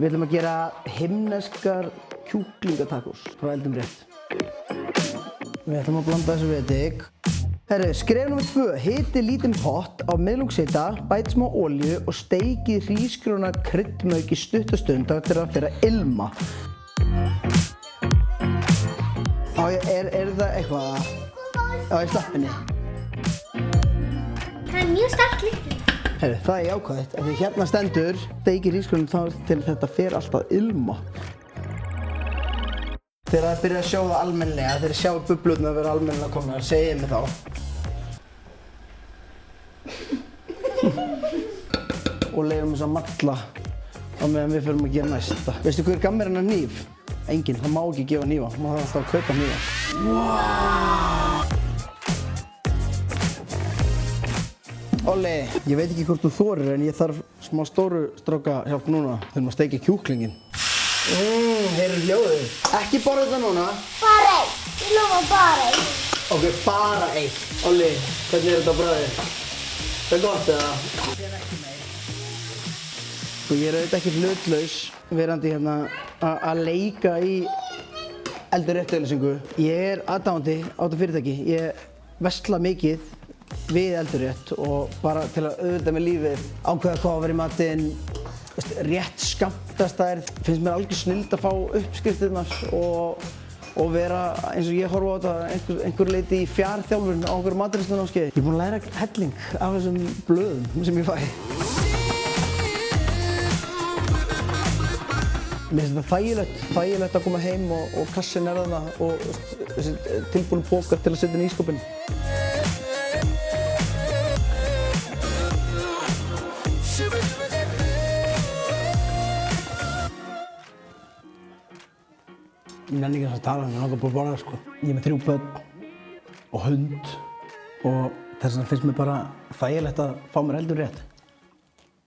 Við ætlum að gera himneskar kjúklingatakos frá Eldum Rétt. Við ætlum að blanda þessu við eddik. Herru, skref nr. 2. Hitið lítinn pott á miðlungshita, bætið smá olíu og steikið hrísgrjóna kryddmauk í stutta stund þar til það fer að ilma. Er það eitthvað í slappinni? Það mjög sterkt lykt. Herru, það er jákvætt. Því hérna stendur, steikið hrísgrjónum þá til þetta fer alltaf að ilma. Þegar það byrjar að sjá það almennilega, þegar sjá bublurnar vera almennilega komnar, segið mér þá. Og leyfum þess að malla á meðan við förum að gera næsta. Veistu hver gaf mér hennar hníf? Enginn, það má ekki gefa hnífa. Það má alltaf að kaupa hnífa. Wow! Olli, ég veit ekki hvort þú þorir en ég þarf smá stóru stráka hjálp núna þegar maður steikir kjúklinginn. Heyrðu hljóðið. Ekki borða þetta núna. Bara eitt. Ég lofa bara eitt. Ok, bara eitt. Olli, hvernig þetta á bragðið? Það er gott eða? Það er ekki meir. Sko ég er auðvitað ekki hlutlaus verandi hérna að leika í Eldur Rétt auglýsingu. Ég er aðdáandi á þetta fyrirtæki. Ég versla mikið við Eldur Rétt og bara til að auðvelda með lífið, ákveða hvað að vera í matinn, rétt skammtastærð. Finnst mér algjör snilld að fá uppskriftirnar og vera eins og ég horfa á þetta einhver leiti í fjarþjálfun á einhverju matreiðslunámskeiði. Ég er búinn að læra helling af þessum blöðum sem ég fæ. Mér finnst þetta þægilegt að koma heim og kassin er þarna og þessi tilbúinu pókar til að setja inn í ísskápinn. Ég nenni ekki að tala, ég langar bara að borða sko. Ég er með 3 börn og hund og þess vegna finnst mér bara þægilegt að fá mér Eldur Rétt.